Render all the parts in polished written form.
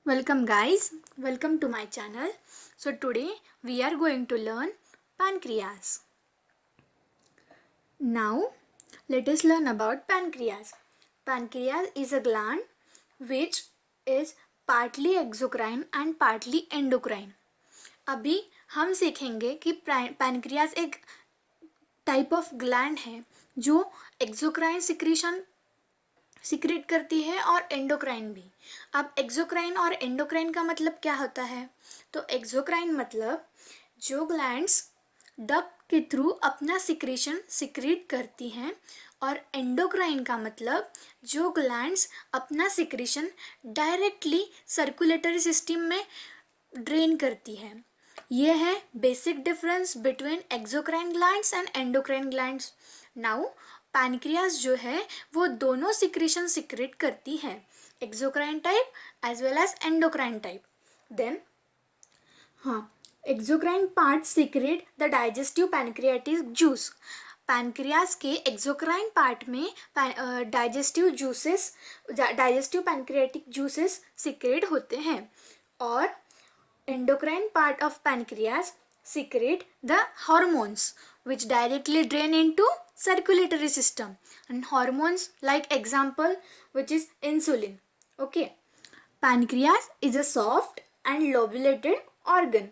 Welcome guys, welcome to my channel. So today we are going to learn pancreas. Now let us learn about pancreas. Pancreas is a gland which is partly exocrine and partly endocrine. अभी हम सीखेंगे कि pancreas एक type of gland है जो exocrine secrete करती है और एंडोक्राइन भी. अब एक्सोक्राइन और एंडोक्राइन का मतलब क्या होता है? तो एक्सोक्राइन मतलब जो ग्लैंड्स डक्ट के थ्रू अपना सिक्रेशन सिक्रेट करती हैं, और एंडोक्राइन का मतलब जो ग्लैंड्स अपना सिक्रेशन डायरेक्टली सर्कुलेटरी सिस्टम में ड्रेन करती है. ये है basic difference between exocrine glands and endocrine glands. Now pancreas जो है वो दोनों सिक्रेशन सिक्रेट करती है, exocrine type as well as endocrine type. Then exocrine part secrete the digestive pancreatic juice. Pancreas के एक्सोक्राइन पार्ट में डाइजेस्टिव पैनक्रियाटिक जूसेस सिक्रेट होते हैं, और endocrine part of pancreas secrete the hormones which directly drain into circulatory system, and hormones like example which is insulin. Okay, pancreas is a soft and lobulated organ.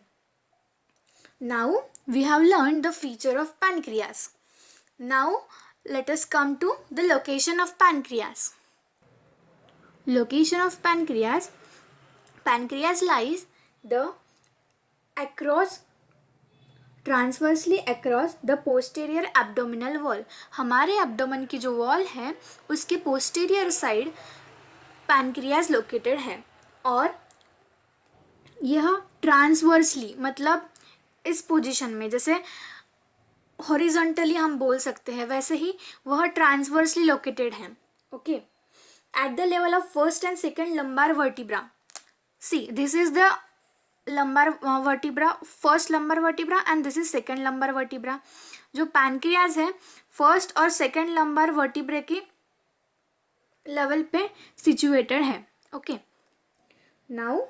Now we have learned the feature of pancreas. Now let us come to the location of pancreas. Location of pancreas. Pancreas lies transversely across the posterior abdominal wall. हमारे abdomen की जो wall है उसके posterior side pancreas located है, और यह transversely मतलब इस पोजीशन में, जैसे हॉरिजॉन्टली हम बोल सकते हैं वैसे ही वह ट्रांसवर्सली लोकेटेड है. Okay, at the level of first and second lumbar vertebra. See, this is the lumbar vertebra, first lumbar vertebra and this is second lumbar vertebra. जो पैनक्रियाज है फर्स्ट और सेकेंड लंबार वर्टिब्रे के level पे situated है. Okay, now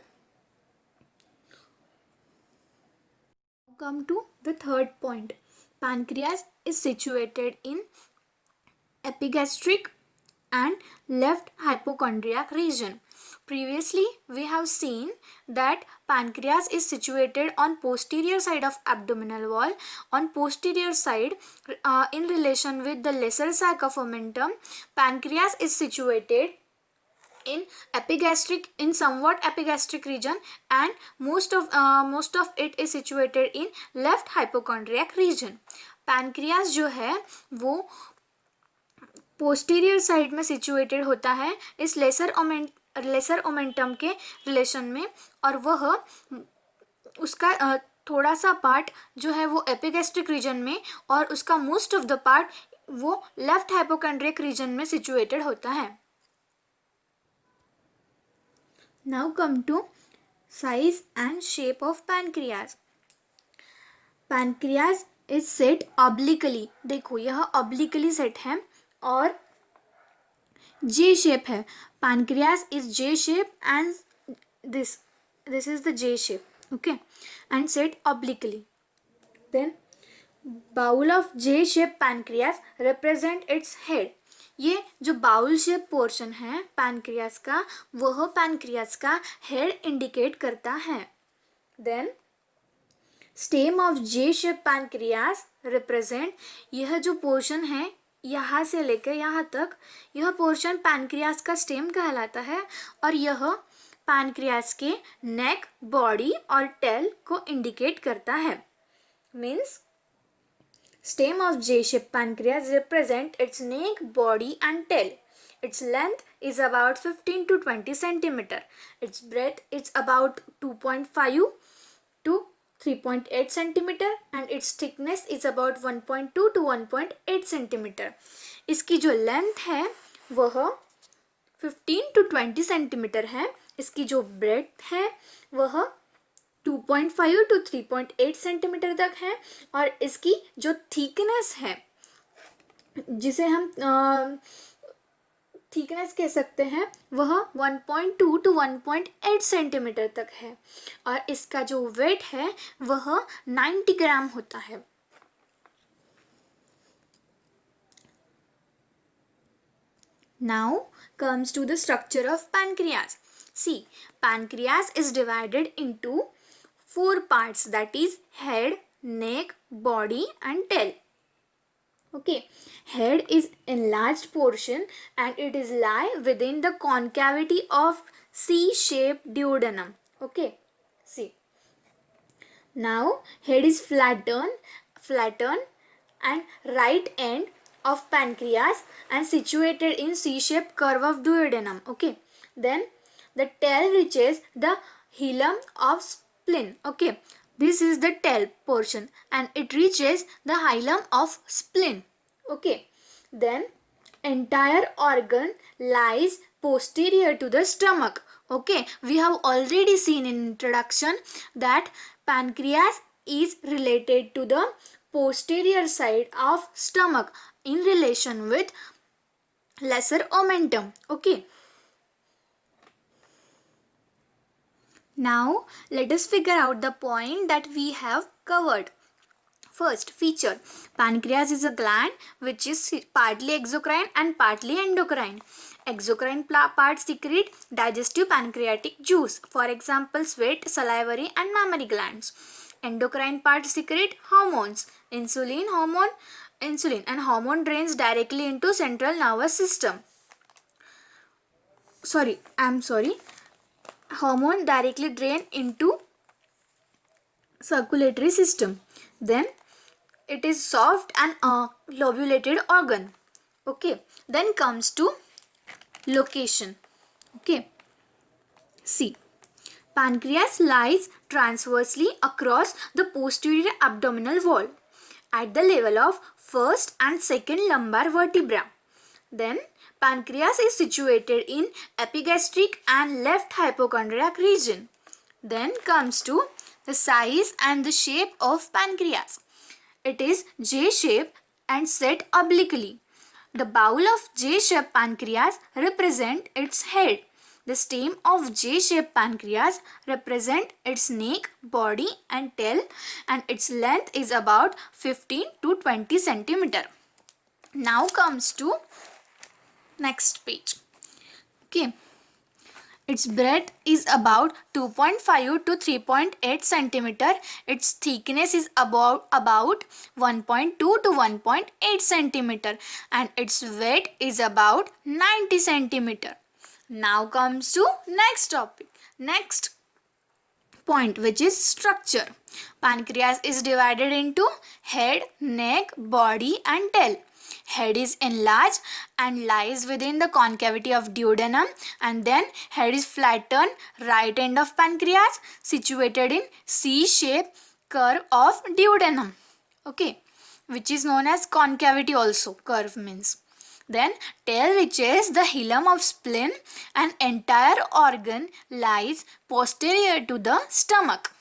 come to the third point. Pancreas is situated in epigastric and left hypochondriac region. Previously we have seen that pancreas is situated on posterior side of abdominal wall. On posterior side, in relation with the lesser sac of omentum, pancreas is situated in somewhat epigastric region, and most of it is situated in left hypochondriac region. pancreas जो है वो posterior side में situated होता है इस lesser omentum के relation में, और वह उसका थोड़ा सा पार्ट जो है वो एपिगैस्ट्रिक रीजन में, और उसका मोस्ट ऑफ द पार्ट वो लेफ्ट हाइपोकॉन्ड्रियक रीजन में सिचुएटेड होता है. Now come to size and shape of pancreas. Pancreas is set obliquely. देखो यह ऑब्लिकली सेट है और जे शेप है. Pancreas is J shape and this is the J shape. Okay, and set obliquely. Then bowl of J shape pancreas represent its head. ये जो bowl shape portion है pancreas का, वह pancreas का head indicate करता है. Then stem of J shape pancreas represent, यह जो पोर्शन है यहाँ से लेकर यहाँ तक, यह पोर्शन पैनक्रियाज का स्टेम कहलाता है, और यह पैनक्रियाज के नेक, बॉडी और टेल को इंडिकेट करता है. Means stem of J shape pancreas represent its neck, body and tail. Its length is about 15 to 20 centimeter. Its breadth is about 2.5 to 3.8 centimeter and its thickness is about 1.2 to 1.8 centimeter. इसकी जो length है वह 15 to 20 centimeter है. इसकी जो breath है वह 2.5 to 3.8 centimeter तक है, और इसकी जो थिकनेस है, जिसे हम थिकनेस कह सकते हैं वह 1.2 to 1.8 सेंटीमीटर तक है और इसका जो वेट है वह 90 ग्राम होता है. Now comes to the structure of pancreas. See, pancreas is divided into 4 parts, that is head, neck, body and tail. Okay, head is enlarged portion and it is lie within the concavity of C-shaped duodenum. Okay, see. Now head is flattened and right end of pancreas and situated in C-shaped curve of duodenum. Okay, then the tail reaches the hilum of spleen. Okay, this is the tail portion and it reaches the hilum of spleen. Okay, then entire organ lies posterior to the stomach. Okay, we have already seen in introduction that pancreas is related to the posterior side of stomach in relation with lesser omentum. Okay, now let us figure out the point that we have covered. First feature, pancreas is a gland which is partly exocrine and partly endocrine. Exocrine part secrete digestive pancreatic juice, for example sweat, salivary and mammary glands. Endocrine part secrete hormones, insulin and hormone drains directly into central nervous system. Hormone directly drain into circulatory system. Then it is soft and lobulated organ. Okay, then comes to location. Okay, see, pancreas lies transversely across the posterior abdominal wall at the level of first and second lumbar vertebra. Then pancreas is situated in epigastric and left hypochondriac region. Then comes to the size and the shape of pancreas. It is J-shaped and set obliquely. The bowl of J-shaped pancreas represent its head. The stem of J-shaped pancreas represent its neck, body and tail, and its length is about 15 to 20 centimeter. Now comes to next page. Okay. Its breadth is about 2.5 to 3.8 centimeter. Its thickness is about 1.2 to 1.8 centimeter and its weight is about 90 centimeter. Now comes to next topic. Next point, which is structure. Pancreas is divided into head, neck, body and tail. Head is enlarged and lies within the concavity of duodenum, and then head is flattened right end of pancreas situated in C-shaped curve of duodenum. Okay, which is known as concavity also, curve means. Then tail reaches the hilum of spleen and entire organ lies posterior to the stomach.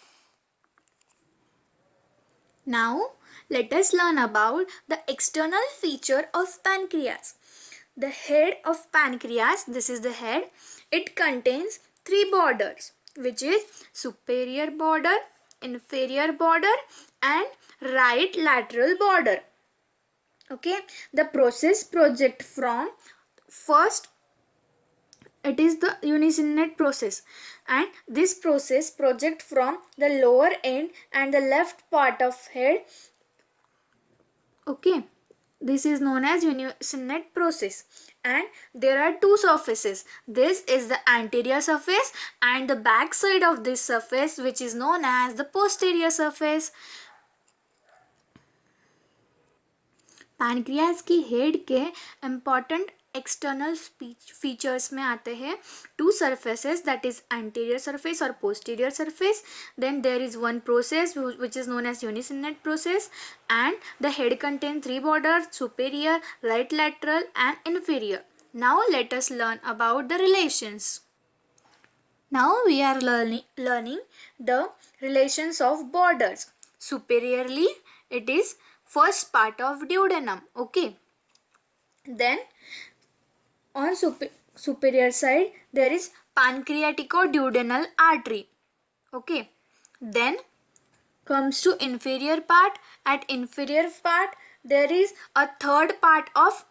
Now let us learn about the external feature of pancreas. The head of pancreas, this is the head, it contains 3 borders, which is superior border, inferior border and right lateral border. Okay, the process project from first, it is the unicinnate process, and this process project from the lower end and the left part of head. Okay, this is known as unicinnate process, and there are 2 surfaces. This is the anterior surface and the back side of this surface, which is known as the posterior surface. Pancreas की head के important external features में आते हैं 2 surfaces, that is anterior surface or posterior surface. Then there is one process which is known as unicinnate process, and the head contains 3 borders, superior, right lateral and inferior. Now let us learn about the relations. Now we are learning the relations of borders. Superiorly it is first part of duodenum. Okay, then On superior side there is pancreatico-duodenal artery. Okay, then comes to inferior part. At inferior part there is a third part of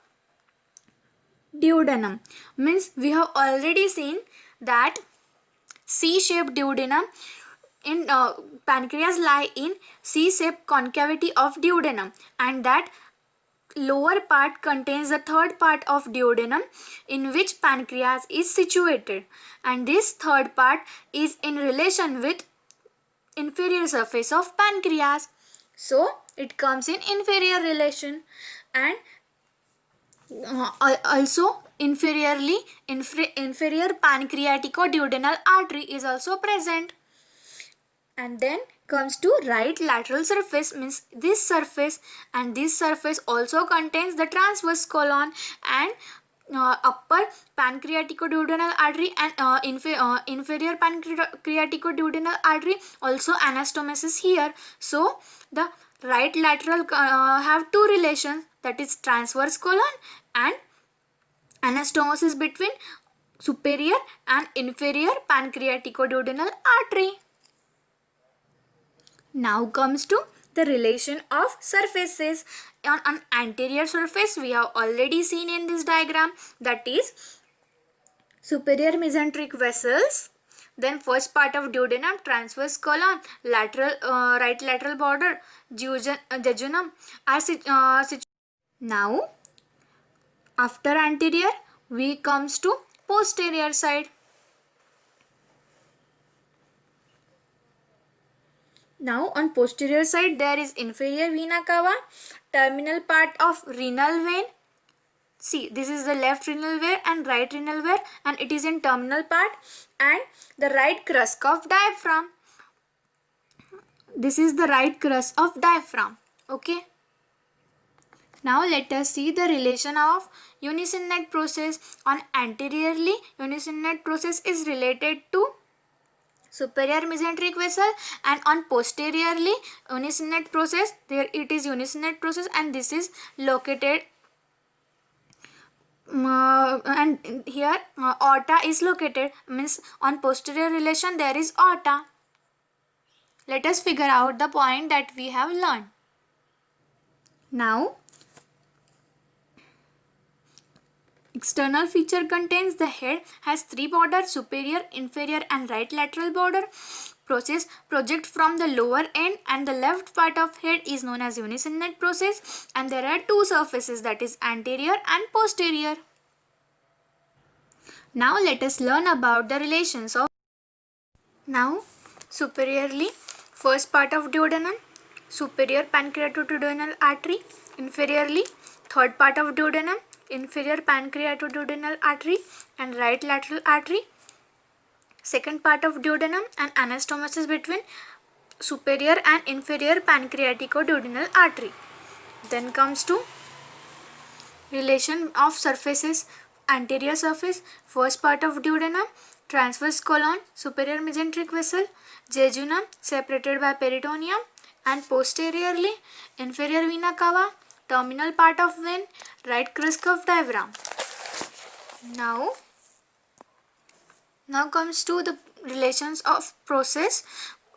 duodenum. Means we have already seen that C-shaped duodenum in pancreas lie in C-shaped concavity of duodenum, and that lower part contains the third part of duodenum in which pancreas is situated, and this third part is in relation with inferior surface of pancreas, so it comes in inferior relation. And also inferior pancreatico-duodenal artery is also present. And then comes to right lateral surface, means this surface, and this surface also contains the transverse colon and upper pancreatico-duodenal artery and inferior pancreatico-duodenal artery, also anastomosis here. So the right lateral have two relations, that is transverse colon and anastomosis between superior and inferior pancreatico-duodenal artery. Now comes to the relation of surfaces. On an anterior surface we have already seen in this diagram, that is superior mesenteric vessels, then first part of duodenum, transverse colon, lateral right lateral border, jejunum are situated. Now after anterior we comes to posterior side. Now on posterior side there is inferior vena cava, terminal part of renal vein. See, this is the left renal vein and right renal vein, and it is in terminal part, and the right crus of diaphragm. This is the right crus of diaphragm. Okay. Now let us see the relation of Unicinate process. On anteriorly, Unicinate process is related to superior mesenteric vessel, and on posteriorly Unicinate process, there it is Unicinate process, and this is located and here aorta is located, means on posterior relation there is aorta. Let us figure out the point that we have learned. Now external feature contains the head has three borders, superior, inferior and right lateral border. Process project from the lower end, and the left part of head is known as Unicinate process, and there are two surfaces, that is anterior and posterior. Now let us learn about the relations of. Now superiorly, first part of duodenum, superior pancreatoduodenal artery. Inferiorly, third part of duodenum, inferior pancreatoduodenal artery and right lateral artery. Second part of duodenum and anastomosis between superior and inferior pancreatico-duodenal artery. Then comes to relation of surfaces. Anterior surface, first part of duodenum, transverse colon, superior mesenteric vessel, jejunum separated by peritoneum, and posteriorly inferior vena cava, terminal part of vein, right crus of diaphragm. Now comes to the relations of process.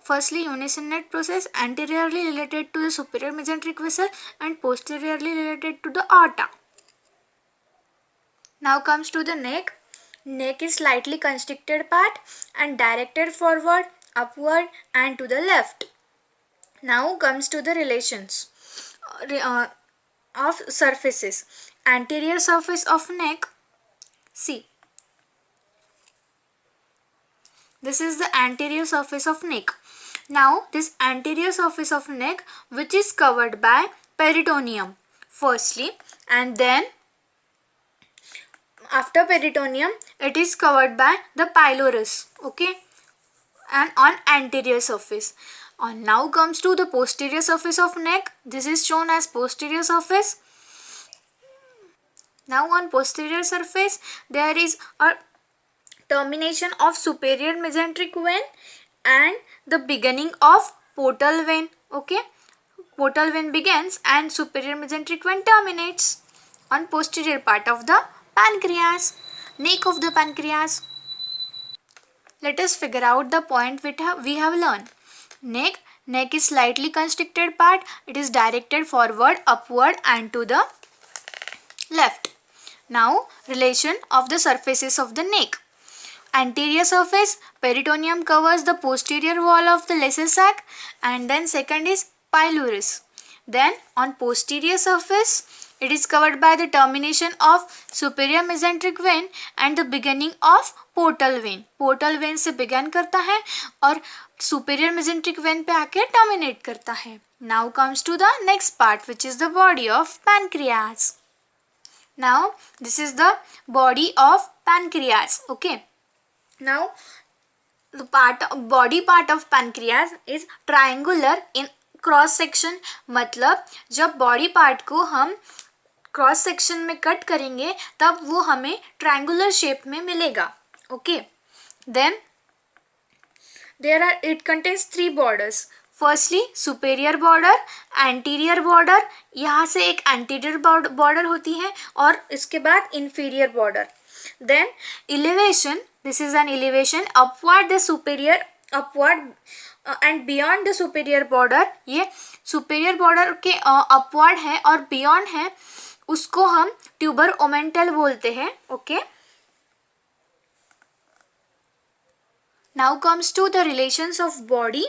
Firstly, Unicinate process, anteriorly related to the superior mesenteric vessel and posteriorly related to the aorta. Now comes to the neck. Neck is slightly constricted part and directed forward, upward and to the left. Now comes to the relations of surfaces. Anterior surface of neck. See, this is the anterior surface of neck. Now this anterior surface of neck, which is covered by peritoneum firstly, and then after peritoneum it is covered by the pylorus. Okay, and on anterior surface. Now comes to the posterior surface of neck. This is shown as posterior surface. Now on posterior surface there is a termination of superior mesenteric vein and the beginning of portal vein. Okay, portal vein begins and superior mesenteric vein terminates on posterior part of the pancreas. Neck of the pancreas. Let us figure out the point we have learned. Neck is slightly constricted part. It is directed forward, upward and to the left. Now relation of the surfaces of the neck. Anterior surface, peritoneum covers the posterior wall of the lesser sac, and then second is pylorus. Then on posterior surface, it is covered by the termination of superior mesenteric vein and the beginning of portal vein. Portal vein से begin करता है और superior mesenteric vein पे आके terminate करता है. Now comes to the next part, which is the body of pancreas. Now this is the body of pancreas. Okay. Now the body part of pancreas is triangular in cross section. मतलब जब body part को हम cross section में cut करेंगे तब वो हमें triangular shape में मिलेगा. Okay. Then it contains 3 borders. Firstly superior border, anterior border, यहाँ से एक एंटीरियर बॉर्डर होती है और इसके बाद inferior border. Then elevation, this is an elevation upward the superior, upward and beyond the superior border. ये सुपेरियर बॉर्डर के अपवर्ड है और बियॉन्ड है, उसको हम ट्यूबर ओमेंटल बोलते हैं. Okay. Now comes to the relations of body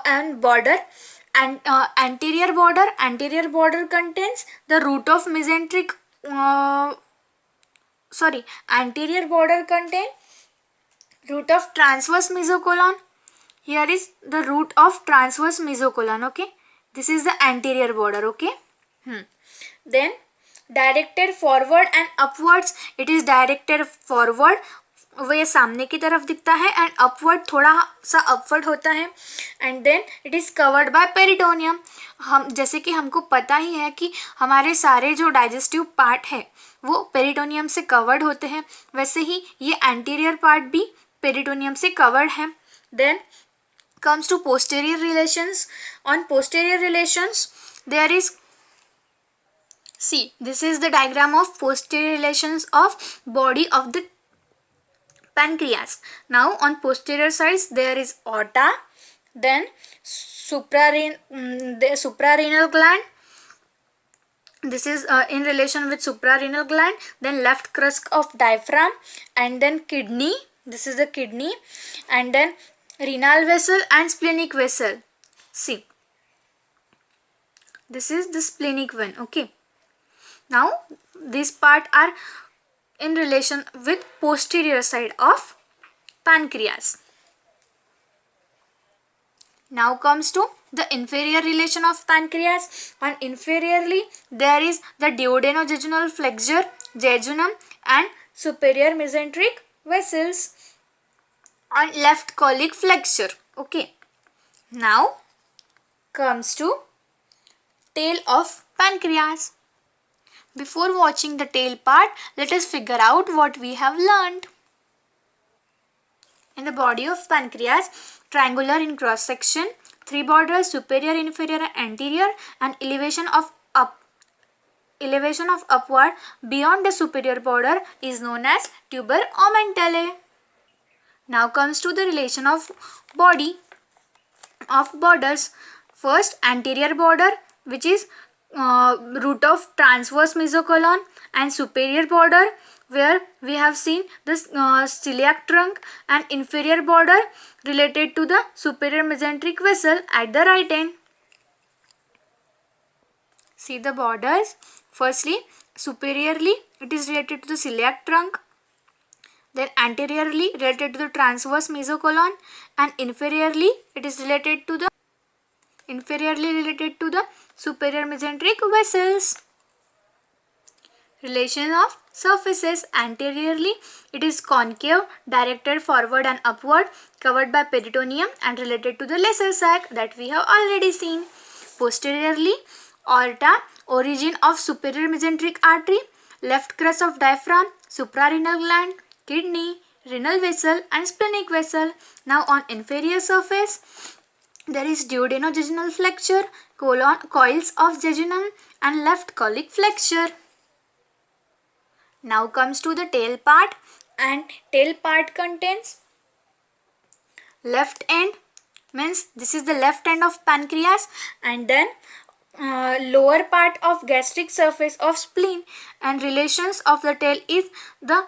and border. And anterior border contains the root of mesenteric, anterior border contain root of transverse mesocolon. Here is the root of transverse mesocolon. Okay, this is the anterior border. Okay. Then directed forward and upwards, it is directed forward, वो ये सामने की तरफ दिखता है, and upward थोड़ा सा upward होता है. And then it is covered by peritoneum. हम जैसे कि हमको पता ही है कि हमारे सारे जो डाइजेस्टिव पार्ट है वो पेरिटोनियम से कवर्ड होते हैं, वैसे ही ये एंटीरियर पार्ट भी पेरिटोनियम से कवर्ड है. Then comes to posterior relations. On posterior relations there is, see, this is the diagram of posterior relations of body of the pancreas. Now on posterior sides there is aorta, then the suprarenal gland. This is in relation with suprarenal gland. Then left crus of diaphragm, and then kidney. This is the kidney, and then renal vessel and splenic vessel. See, this is the splenic vein. Okay. Now these part are in relation with posterior side of pancreas. Now comes to the inferior relation of pancreas. On inferiorly there is the duodenojejunal flexure, jejunum and superior mesenteric vessels. On left colic flexure. Okay. Now comes to tail of pancreas. Before watching the tail part, let us figure out what we have learned. In the body of pancreas, triangular in cross section, 3 borders, superior, inferior and anterior, and elevation of upward beyond the superior border is known as tuber omentale. Now comes to the relation of body of borders. First, anterior border, which is root of transverse mesocolon, and superior border where we have seen this celiac trunk, and inferior border related to the superior mesenteric vessel at the right end. See the borders. Firstly, superiorly it is related to the celiac trunk, then anteriorly related to the transverse mesocolon, and inferiorly it is related to the superior mesenteric vessels. Relation of surfaces. Anteriorly it is concave, directed forward and upward, covered by peritoneum and related to the lesser sac that we have already seen. Posteriorly, aorta, origin of superior mesenteric artery, left crus of diaphragm, suprarenal gland, kidney, renal vessel and splenic vessel. Now on inferior surface there is duodenojejunal flexure, coils of jejunum and left colic flexure. Now comes to the tail part, and tail part contains left end, means this is the left end of pancreas, and then lower part of gastric surface of spleen, and relations of the tail is the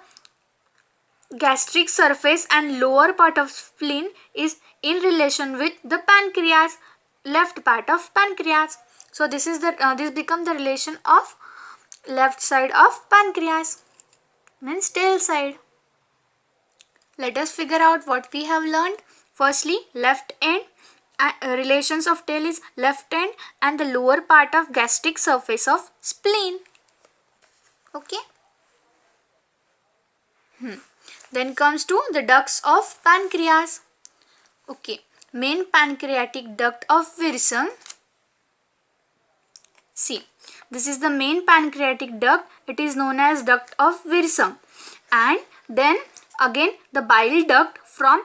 gastric surface and lower part of spleen is in relation with the pancreas, left part of pancreas. So this is the this becomes the relation of left side of pancreas, means tail side. Let us figure out what we have learned. Firstly, left end, relations of tail is left end and the lower part of gastric surface of spleen. Okay. Then comes to the ducts of pancreas. Okay, main pancreatic duct of Wirsung. See, this is the main pancreatic duct. It is known as duct of Wirsung. And then again the bile duct from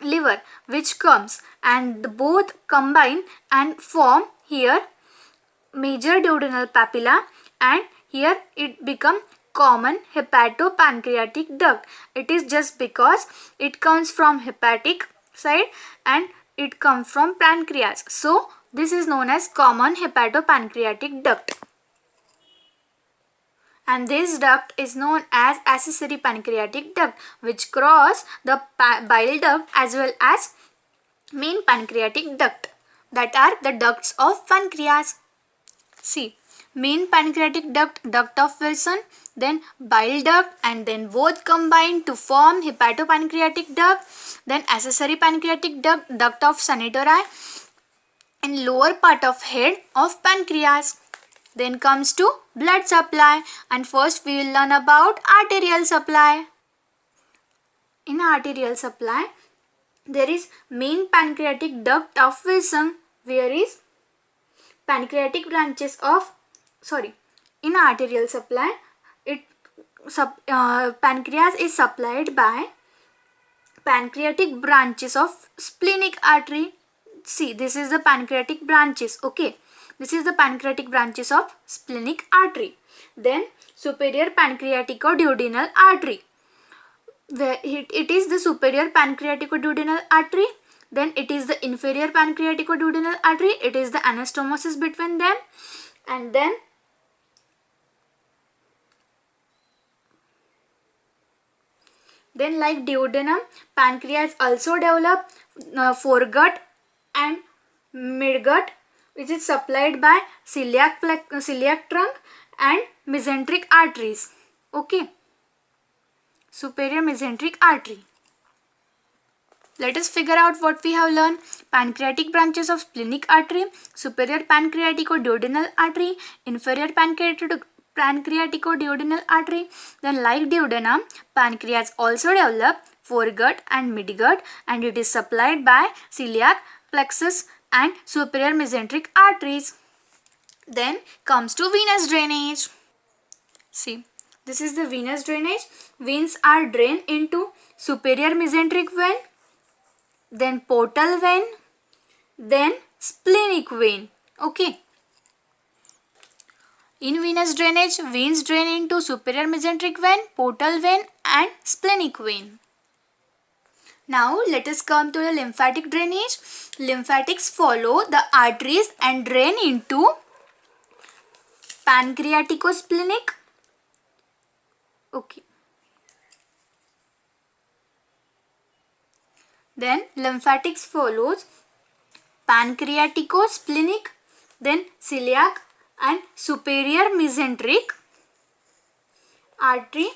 liver, which comes, and both combine and form here major duodenal papilla, and here it become common hepatopancreatic duct. It is just because it comes from hepatic side and it comes from pancreas. So this is known as common hepatopancreatic duct. And this duct is known as accessory pancreatic duct, which cross the bile duct as well as main pancreatic duct. That are the ducts of pancreas. See, main pancreatic duct, duct of Wilson, then bile duct, and then both combine to form hepatopancreatic duct, then accessory pancreatic duct, duct of Sanatori, and lower part of head of pancreas. Then comes to blood supply, and first we will learn about arterial supply. In arterial supply, there is main pancreatic duct of Wilson, where is pancreatic branches of, in arterial supply, pancreas is supplied by pancreatic branches of splenic artery. See, this is the pancreatic branches, okay. This is the pancreatic branches of splenic artery. Then superior pancreatico-duodenal artery. It is the superior pancreatico-duodenal artery. Then it is the inferior pancreatico-duodenal artery. It is the anastomosis between them. And then like duodenum, pancreas also develop foregut and midgut, which is supplied by celiac trunk and mesenteric arteries. Okay, superior mesenteric artery. Let us figure out what we have learned. Pancreatic branches of splenic artery, superior pancreatico-duodenal artery, inferior pancreatico-duodenal artery. Then like duodenum, pancreas also develop foregut and midgut, and it is supplied by celiac, plexus and superior mesenteric arteries. Then comes to venous drainage. See, this is the venous drainage. Veins are drained into superior mesenteric vein, then portal vein, then splenic vein. Okay. In venous drainage, veins drain into superior mesenteric vein, portal vein and splenic vein. Now let us come to the lymphatic drainage. Lymphatics follow the arteries and drain into pancreatico-splenic. Okay. Then lymphatics follows pancreatico-splenic, then celiac and superior mesenteric artery,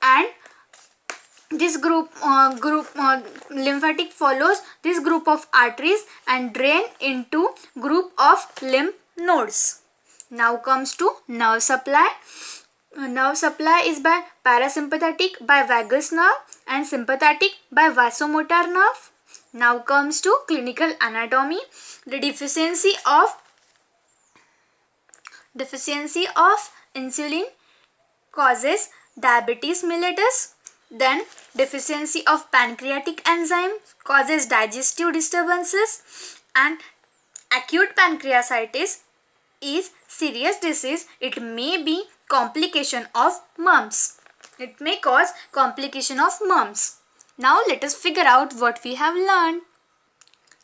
and this lymphatic follows this group of arteries and drain into group of lymph nodes. Now comes to nerve supply. Nerve supply is by parasympathetic by vagus nerve and sympathetic by vasomotor nerve. Now comes to clinical anatomy. The deficiency of insulin causes diabetes mellitus. Then deficiency of pancreatic enzyme causes digestive disturbances, and acute pancreatitis is serious disease. It may be complication of mumps. It may cause complication of mumps. Now let us figure out what we have learned.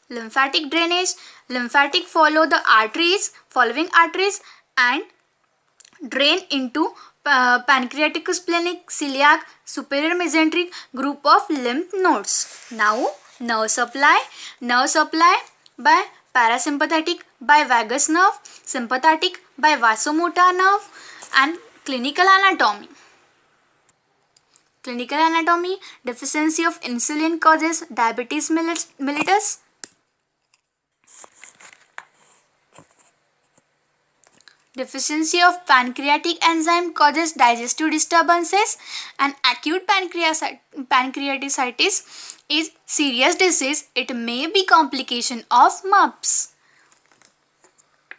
Lymphatic drainage. Lymphatic follow the following arteries and drain into pancreatic, splenic, celiac, superior mesenteric group of lymph nodes. Now nerve supply. Nerve supply by parasympathetic by vagus nerve, sympathetic by vasomotor nerve, and clinical anatomy. Clinical anatomy. Deficiency of insulin causes diabetes mellitus. Deficiency of pancreatic enzyme causes digestive disturbances, and acute pancreatitis is serious disease. It may be complication of mumps.